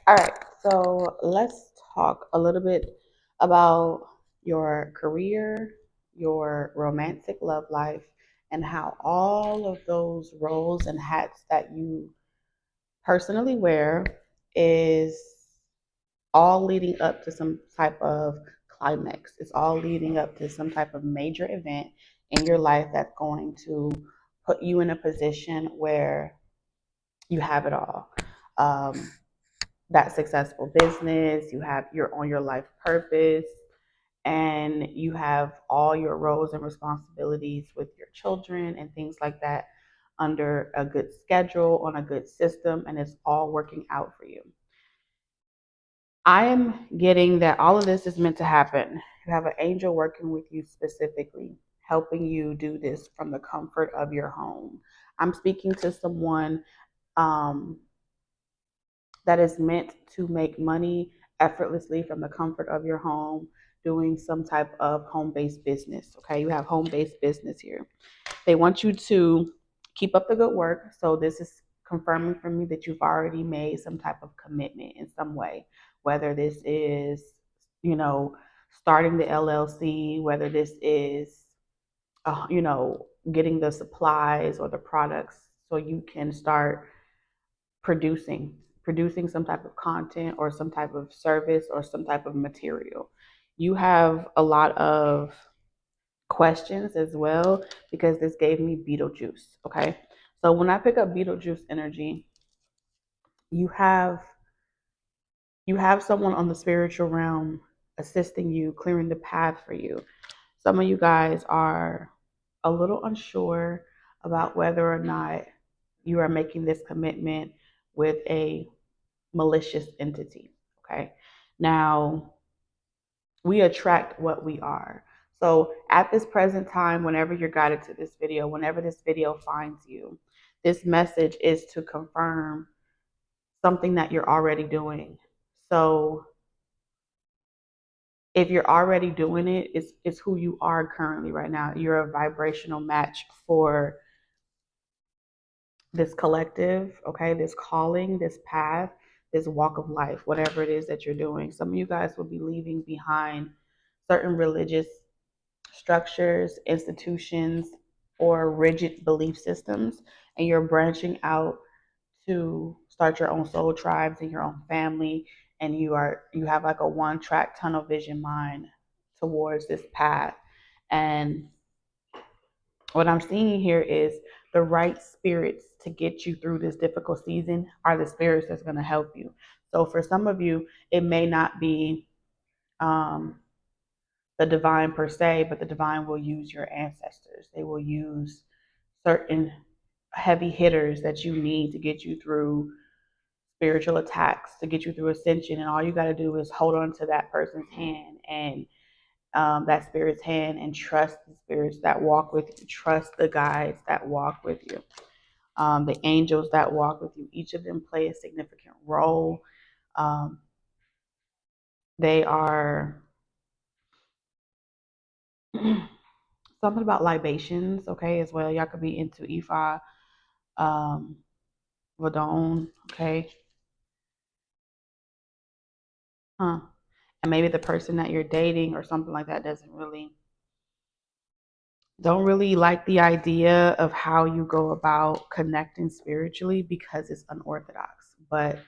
All right, so let's talk a little bit about your career, your romantic love life, and how all of those roles and hats that you personally wear is all leading up to some type of climax. It's all leading up to some type of major event in your life that's going to put you in a position where you have it all. Um, that successful business, you're on your life purpose, and you have all your roles and responsibilities with your children and things like that under a good schedule, on a good system, and it's all working out for you. I am getting that all of this is meant to happen. You have an angel working with you specifically, helping you do this from the comfort of your home. I'm speaking to someone um, that is meant to make money effortlessly from the comfort of your home, doing some type of home based business. Okay, you have home based business here. They want you to keep up the good work. So, this is confirming for me that you've already made some type of commitment in some way, whether this is, you know, starting the LLC, whether this is, getting the supplies or the products so you can start producing producing some type of content or some type of service or some type of material. You have a lot of questions as well because this gave me Beetlejuice. Okay, so when I pick up Beetlejuice energy, you have you have someone on the spiritual realm assisting you, clearing the path for you. Some of you guys are a little unsure about whether or not you are making this commitment with a malicious entity. Okay. Now, we attract what we are. So, at this present time, whenever you're guided to this video, whenever this video finds you, this message is to confirm something that you're already doing. So, if you're already doing it, it's who you are currently right now. You're a vibrational match for this collective, okay, this calling, this path, this walk of life, whatever it is that you're doing. Some of you guys will be leaving behind certain religious structures, institutions, or rigid belief systems, and you're branching out to start your own soul tribes and your own family, and you have like a one track tunnel vision mind towards this path. And what I'm seeing here is the right spirits to get you through this difficult season are the spirits that's going to help you. So for some of you, it may not be um, the divine per se, but the divine will use your ancestors. They will use certain heavy hitters that you need to get you through spiritual attacks, to get you through ascension. And all you got to do is hold on to that person's hand and that spirit's hand and trust the spirits that walk with you, trust the guides that walk with you, the angels that walk with you. Each of them play a significant role. Um, they are something about libations, okay, as well. Y'all could be into Ifa, um, Vadon, okay, huh? And maybe the person that you're dating or something like that don't really like the idea of how you go about connecting spiritually because it's unorthodox. But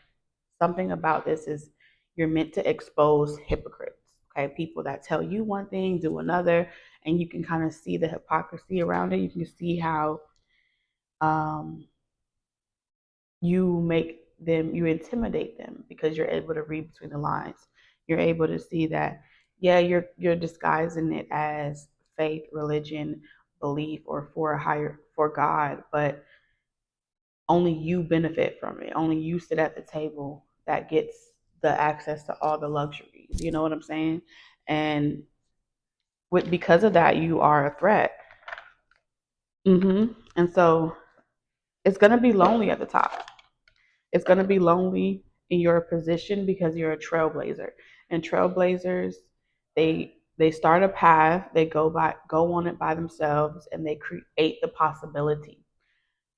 something about this is you're meant to expose hypocrites, okay? People that tell you one thing, do another, and you can kind of see the hypocrisy around it. You can see how um, you intimidate them because you're able to read between the lines. You're able to see that, yeah, you're disguising it as faith, religion, belief, or for God, but only you benefit from it. Only you sit at the table that gets the access to all the luxuries. You know what I'm saying? And because of that, you are a threat. And so it's gonna be lonely at the top. It's gonna be lonely in your position because you're a trailblazer. And trailblazers, they start a path, they go on it by themselves, and they create the possibility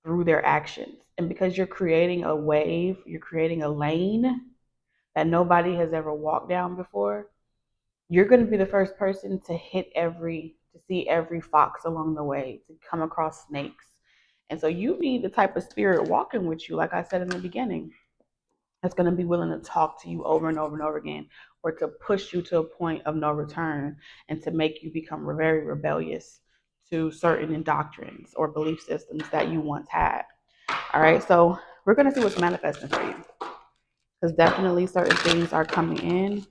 through their actions. And because you're creating a wave, you're creating a lane, that nobody has ever walked down before, you're going to be the first person to see every fox along the way, to come across snakes. And so you need the type of spirit walking with you, like I said in the beginning, that's going to be willing to talk to you over and over and over again, or to push you to a point of no return and to make you become very rebellious to certain doctrines or belief systems that you once had. All right, so we're going to see what's manifesting for you, because definitely certain things are coming in.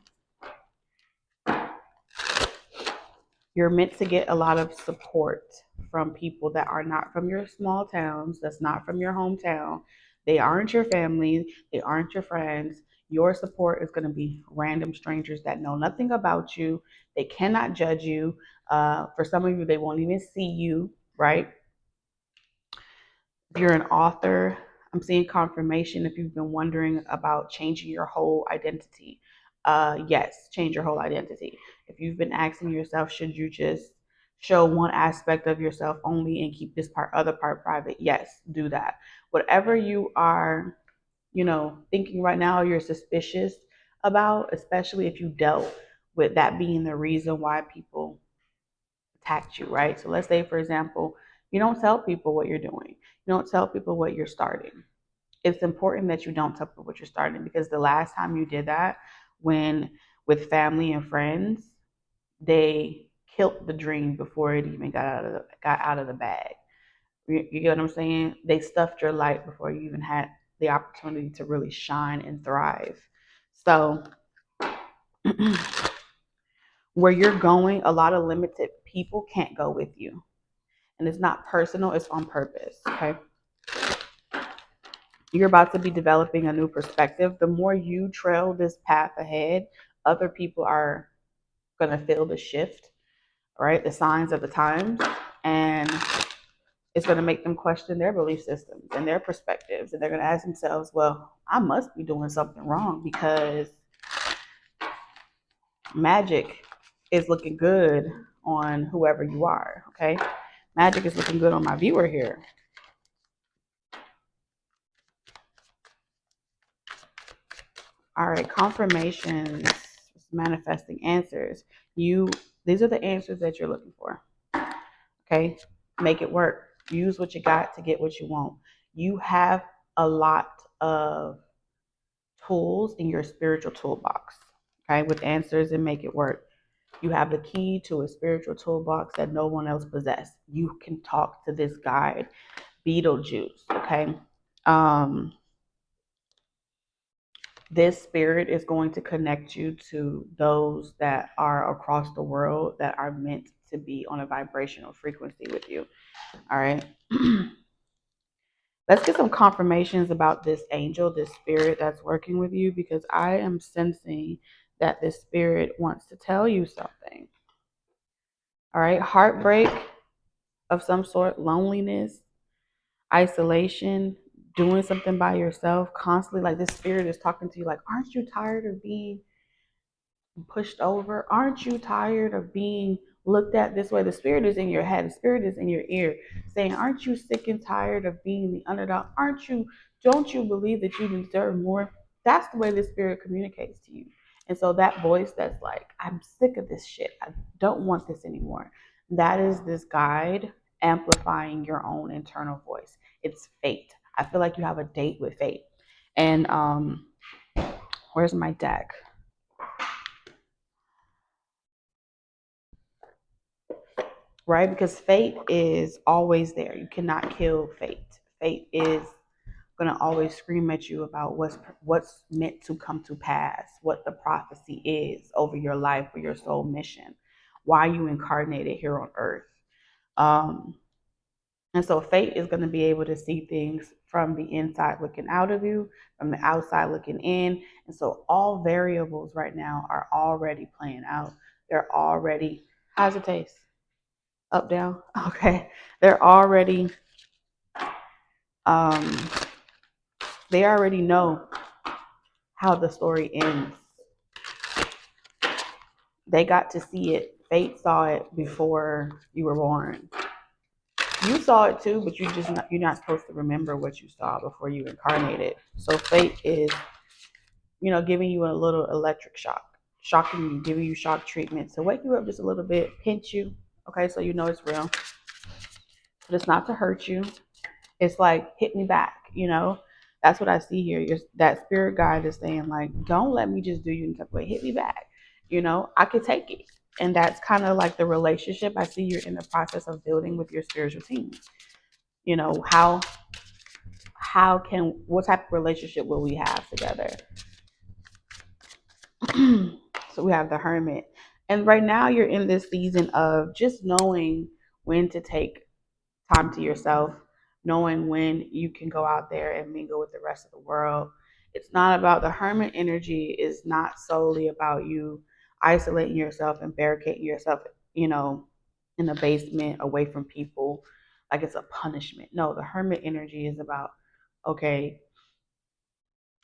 You're meant to get a lot of support from people that are not from your small towns, that's not from your hometown. They aren't your family, they aren't your friends. Your support is going to be random strangers that know nothing about you. They cannot judge you. For some of you, they won't even see you, right? If you're an author, I'm seeing confirmation if you've been wondering about changing your whole identity. Yes, change your whole identity. If you've been asking yourself, should you just show one aspect of yourself only and keep this other part private? Yes, do that. Whatever you are, thinking right now you're suspicious about, especially if you dealt with that being the reason why people attacked you, right? So let's say, for example, you don't tell people what you're doing. You don't tell people what you're starting. It's important that you don't tell people what you're starting, because the last time you did that, when with family and friends, they killed the dream before it even got out of the bag. You get what I'm saying? They stuffed your light before you even had the opportunity to really shine and thrive. So where you're going, a lot of limited people can't go with you. And it's not personal, it's on purpose. Okay. You're about to be developing a new perspective. The more you trail this path ahead, other people are going to feel the shift, right? The signs of the times. And it's going to make them question their belief systems and their perspectives. And they're going to ask themselves, well, I must be doing something wrong, because magic is looking good on whoever you are. Okay. Magic is looking good on my viewer here. All right, confirmations, manifesting answers. These are the answers that you're looking for. Okay, make it work. Use what you got to get what you want. You have a lot of tools in your spiritual toolbox. Okay, with answers and make it work. You have the key to a spiritual toolbox that no one else possesses. You can talk to this guide, Beetlejuice. Okay. This spirit is going to connect you to those that are across the world that are meant to be on a vibrational frequency with you. All right. Let's get some confirmations about this angel, this spirit that's working with you, because I am sensing that this spirit wants to tell you something. All right. Heartbreak of some sort, loneliness, isolation, doing something by yourself constantly. Like, this spirit is talking to you like, aren't you tired of being pushed over? Aren't you tired of being looked at this way? The spirit is in your head, the spirit is in your ear, saying, aren't you sick and tired of being the underdog? Don't you believe that you deserve more? That's the way the spirit communicates to you. And so that voice that's like, I'm sick of this shit, I don't want this anymore, that is this guide amplifying your own internal voice. It's fate. I feel like you have a date with fate. And where's my deck? Right? Because fate is always there. You cannot kill fate. Fate is going to always scream at you about what's meant to come to pass, what the prophecy is over your life or your soul mission, why you incarnated here on earth. And so fate is going to be able to see things from the inside looking out of you, from the outside looking in. And so all variables right now are already playing out. They're already, how's it taste? Up, down? Okay. They're already, um, they already know how the story ends. They got to see it. Fate saw it before you were born. You saw it too, but you're not supposed to remember what you saw before you incarnated. So fate is giving you a little electric shock, shocking you, giving you shock treatment to wake you up just a little bit, pinch you, okay, so you know it's real. But it's not to hurt you. It's like, hit me back. That's what I see here. That spirit guide is saying, like, don't let me just do you in such a way. Hit me back. I could take it. And that's kind of like the relationship I see you're in the process of building with your spiritual team. You know, what type of relationship will we have together? So we have the Hermit. And right now you're in this season of just knowing when to take time to yourself, knowing when you can go out there and mingle with the rest of the world. It's not about the Hermit energy, is not solely about you isolating yourself and barricading yourself, in a basement away from people like it's a punishment. No, the Hermit energy is about, okay,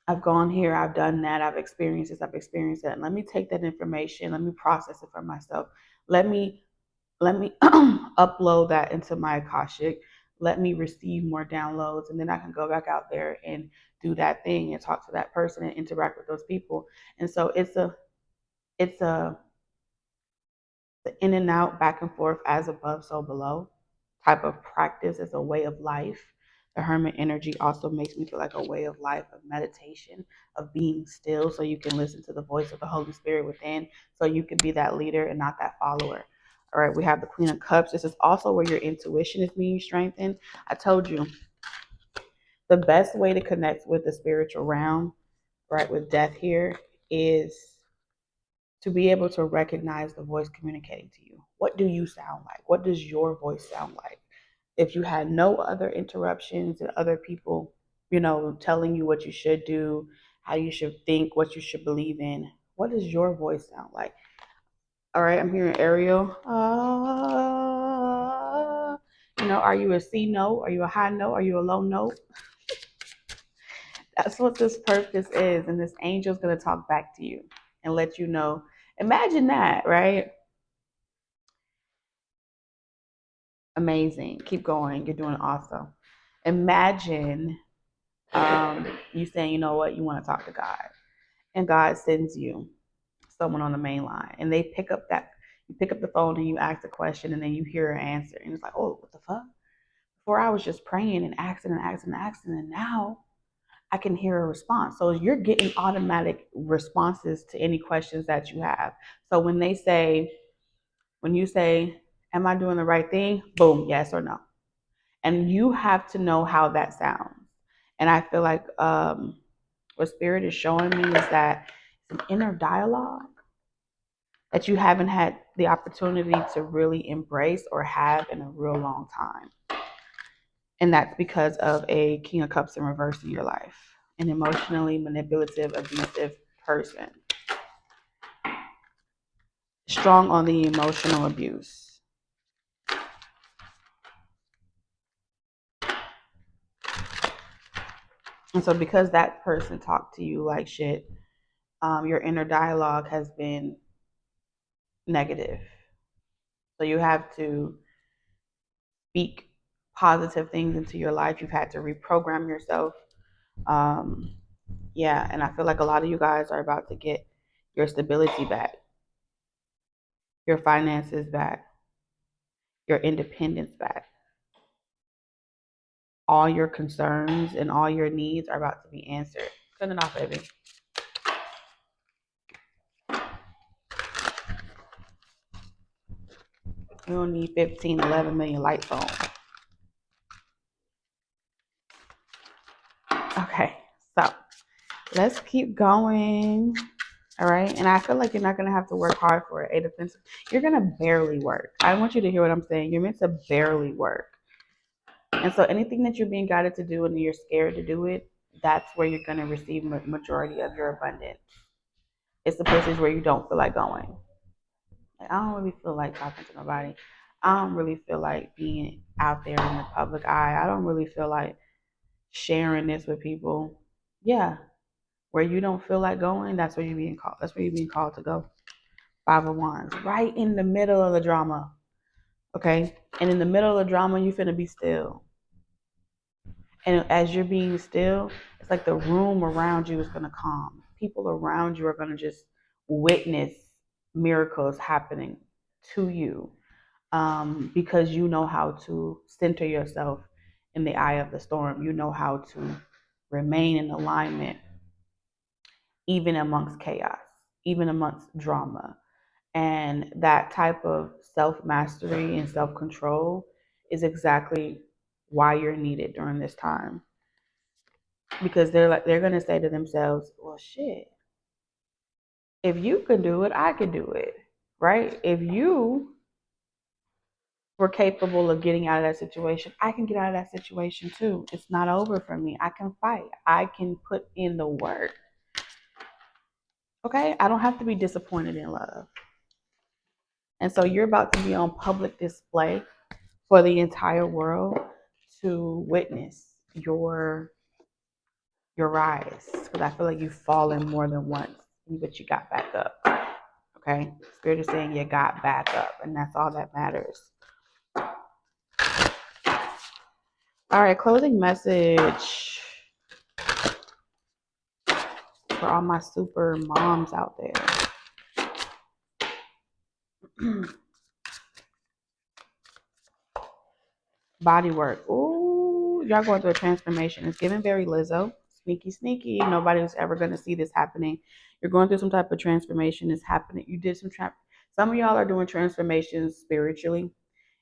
I've gone here, I've done that, I've experienced this, I've experienced that. And let me take that information, let me process it for myself. Let me upload that into my Akashic. Let me receive more downloads, and then I can go back out there and do that thing and talk to that person and interact with those people. And so it's a the in and out, back and forth, as above, so below type of practice. Is a way of life. The Hermit energy also makes me feel like a way of life, of meditation, of being still, so you can listen to the voice of the Holy Spirit within, so you can be that leader and not that follower. All right, we have the Queen of Cups. This is also where your intuition is being strengthened. I told you the best way to connect with the spiritual realm, right, with death here, is to be able to recognize the voice communicating to you. What do you sound like? What does your voice sound like? If you had no other interruptions and other people, telling you what you should do, how you should think, what you should believe in, what does your voice sound like? All right, I'm hearing Ariel. Are you a C note? Are you a high note? Are you a low note? That's what this purpose is. And this angel's going to talk back to you and let you know. Imagine that, right? Amazing. Keep going. You're doing awesome. Imagine you saying, you know what, you want to talk to God. And God sends you someone on the main line. And they you pick up the phone and you ask a question and then you hear an answer. And it's like, oh, what the fuck? Before I was just praying and asking and asking and asking. And now I can hear a response. So you're getting automatic responses to any questions that you have. So when you say, am I doing the right thing? Boom, yes or no. And you have to know how that sounds. And I feel like what Spirit is showing me is that it's an inner dialogue that you haven't had the opportunity to really embrace or have in a real long time. And that's because of a King of Cups in reverse in your life, an emotionally manipulative, abusive person. Strong on the emotional abuse. And so because that person talked to you like shit, your inner dialogue has been negative. So you have to speak positive things into your life. You've had to reprogram yourself. Yeah, and I feel like a lot of you guys are about to get your stability back, your finances back, your independence back. All your concerns and all your needs are about to be answered. Turn it off, baby. We don't need 15, 11 million lights on. Okay, so let's keep going. All right. And I feel like you're not going to have to work hard for it. Eight of Pentacles. You're going to barely work. I want you to hear what I'm saying. You're meant to barely work. And so anything that you're being guided to do and you're scared to do it, that's where you're going to receive majority of your abundance. It's the places where you don't feel like going. Like, I don't really feel like talking to nobody. I don't really feel like being out there in the public eye. I don't really feel like sharing this with people. Yeah. Where you don't feel like going, that's where you're being called. That's where you're being called to go. Five of Wands, right in the middle of the drama. Okay? And in the middle of the drama, you finna be still. And as you're being still, it's like the room around you is gonna calm. people around you are going to just witness miracles happening to you, because you know how to center yourself in the eye of the storm. You know how to remain in alignment, even amongst chaos, even amongst drama. And that type of self mastery and self control is exactly why you're needed during this time. Because they're gonna say to themselves, well shit, if you could do it, I could do it. Right? If you were capable of getting out of that situation, I can get out of that situation too. It's not over for me. I can fight. I can put in the work. Okay? I don't have to be disappointed in love. And so you're about to be on public display for the entire world to witness your rise. Because I feel like you've fallen more than once, but you got back up. Okay? Spirit is saying you got back up, and that's all that matters. All right, closing message for all my super moms out there. Body work. Ooh, y'all going through a transformation. It's giving very Lizzo. Sneaky, sneaky. Nobody's ever going to see this happening. You're going through some type of transformation. It's happening. You did some of y'all are doing transformations spiritually,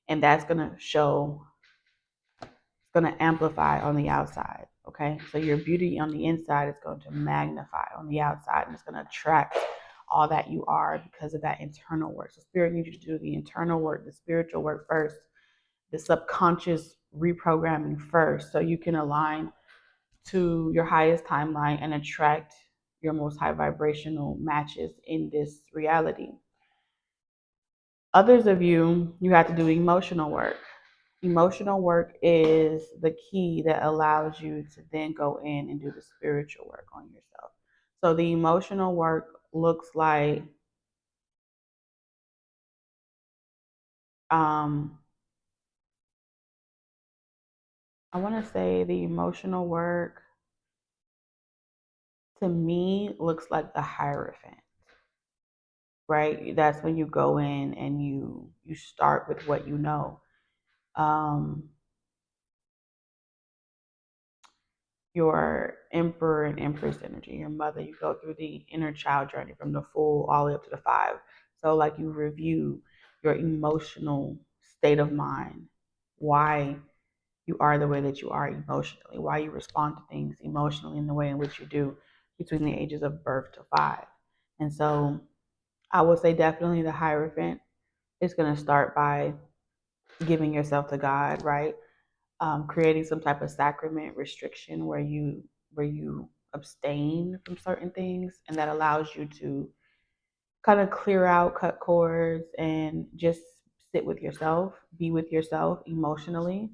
and that's going to show, it's going to amplify on the outside. Okay. So your beauty on the inside is going to magnify on the outside, and it's going to attract all that you are because of that internal work. So spirit needs you to do the internal work, the spiritual work first, the subconscious reprogramming first, so you can align to your highest timeline and attract your most high vibrational matches in this reality. Others of you have to do emotional work. Emotional work is the key that allows you to then go in and do the spiritual work on yourself. So the emotional work looks like I want to say the emotional work to me looks like the Hierophant, right? That's when you go in and you start with what you know. Um, your Emperor and Empress energy, your mother, you go through the inner child journey from the full all the way up to the five. So like you review your emotional state of mind, why you are the way that you are emotionally, why you respond to things emotionally in the way in which you do between the ages of birth to five. And so I would say definitely the Hierophant is going to start by giving yourself to God, right? Creating some type of sacrament restriction where you abstain from certain things, and that allows you to kind of clear out, cut cords, and just sit with yourself, be with yourself emotionally,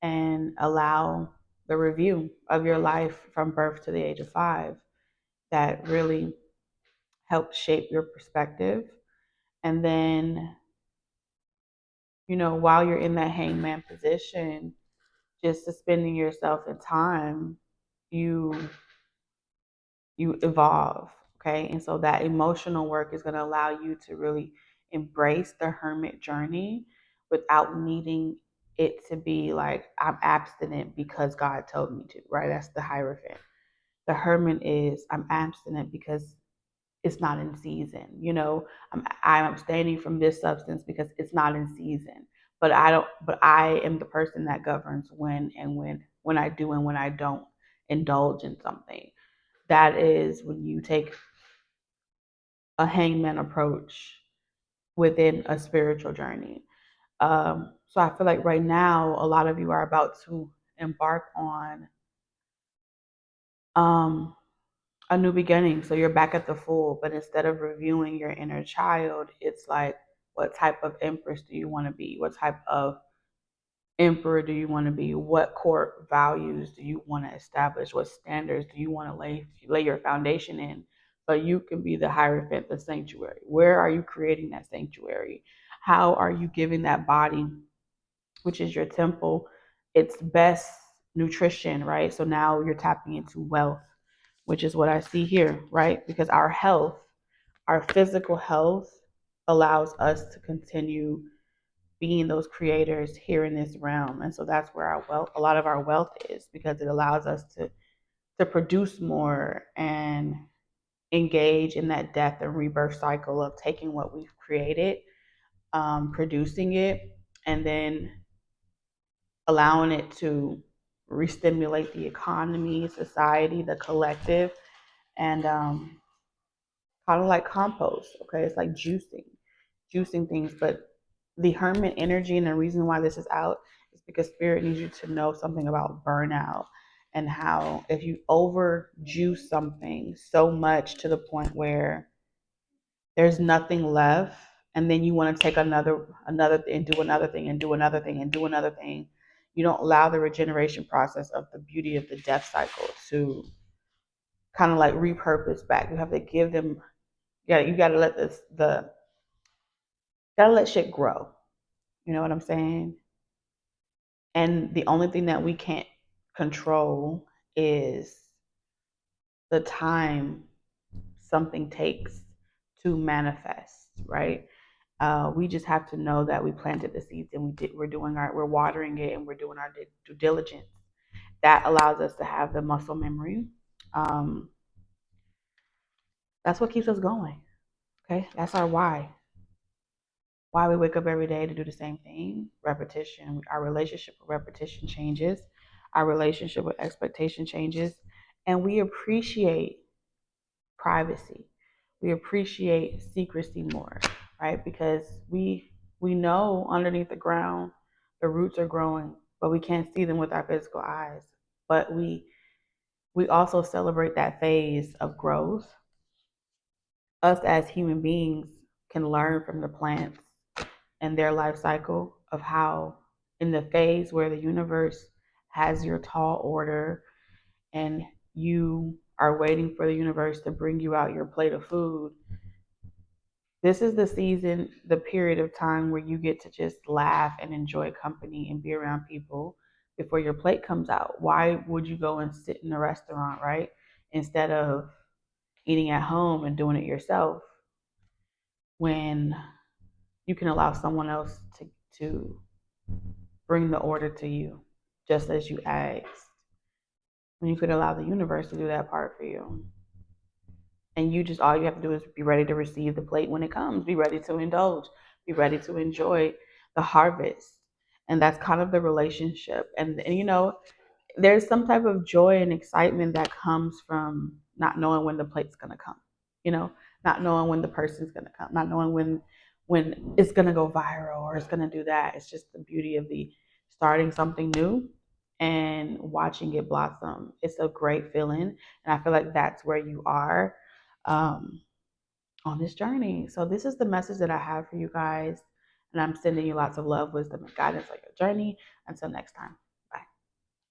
and allow the review of your life from birth to the age of five that really helps shape your perspective. And then, while you're in that hangman position, just suspending yourself in time, you you evolve. Okay. And so that emotional work is going to allow you to really embrace the hermit journey without needing it to be like I'm abstinent because God told me to, right? That's the Hierophant. The hermit is I'm abstinent because it's not in season. I'm abstaining from this substance because it's not in season. But I am the person that governs when I do and when I don't indulge in something. That is when you take a hangman approach within a spiritual journey. So I feel like right now a lot of you are about to embark on um a new beginning. So you're back at the full, but instead of reviewing your inner child, it's like, what type of empress do you want to be? What type of emperor do you want to be? What core values do you want to establish? What standards do you want to lay your foundation in? So you can be the Hierophant, the sanctuary. Where are you creating that sanctuary? How are you giving that body, which is your temple, its best nutrition, right? So now you're tapping into wealth. which is what I see here, right? Because our health, our physical health, allows us to continue being those creators here in this realm. And so that's where our wealth, a lot of our wealth is, because it allows us to produce more and engage in that death and rebirth cycle of taking what we've created, producing it, and then allowing it to re-stimulate the economy, society, the collective, and kind of like compost. Okay, it's like juicing things. But the hermit energy, and the reason why this is out is because spirit needs you to know something about burnout, and how if you over juice something so much to the point where there's nothing left, and then you want to take another and do another thing and do another thing and do another thing, you don't allow the regeneration process of the beauty of the death cycle to kind of like repurpose back. You have to give them, yeah, you got to let the gotta let shit grow. You know what I'm saying? And the only thing that we can't control is the time something takes to manifest, right? We just have to know that we planted the seeds, and we're watering it, and we're doing our due diligence. That allows us to have the muscle memory. Um, that's what keeps us going. Okay, that's our why. Why we wake up every day to do the same thing. Repetition. Our relationship with repetition changes. Our relationship with expectation changes, and we appreciate privacy. We appreciate secrecy more, right? Because we know underneath the ground the roots are growing, but we can't see them with our physical eyes. But we also celebrate that phase of growth. Us as human beings can learn from the plants and their life cycle of how, in the phase where the universe has your tall order and you are waiting for the universe to bring you out your plate of food, this is the season, the period of time where you get to just laugh and enjoy company and be around people before your plate comes out. Why would you go and sit in a restaurant, right? Instead of eating at home and doing it yourself, when you can allow someone else to bring the order to you just as you asked. When you could allow the universe to do that part for you. And you just, all you have to do is be ready to receive the plate when it comes, be ready to indulge, be ready to enjoy the harvest. And that's kind of the relationship. And you know, there's some type of joy and excitement that comes from not knowing when the plate's gonna come, you know, not knowing when the person's gonna come, not knowing when it's gonna go viral or it's gonna do that. It's just the beauty of the starting something new and watching it blossom. It's a great feeling, and I feel like that's where you are, um, on this journey. So this is the message that I have for you guys, and I'm sending you lots of love, wisdom, and guidance on your journey. Until next time.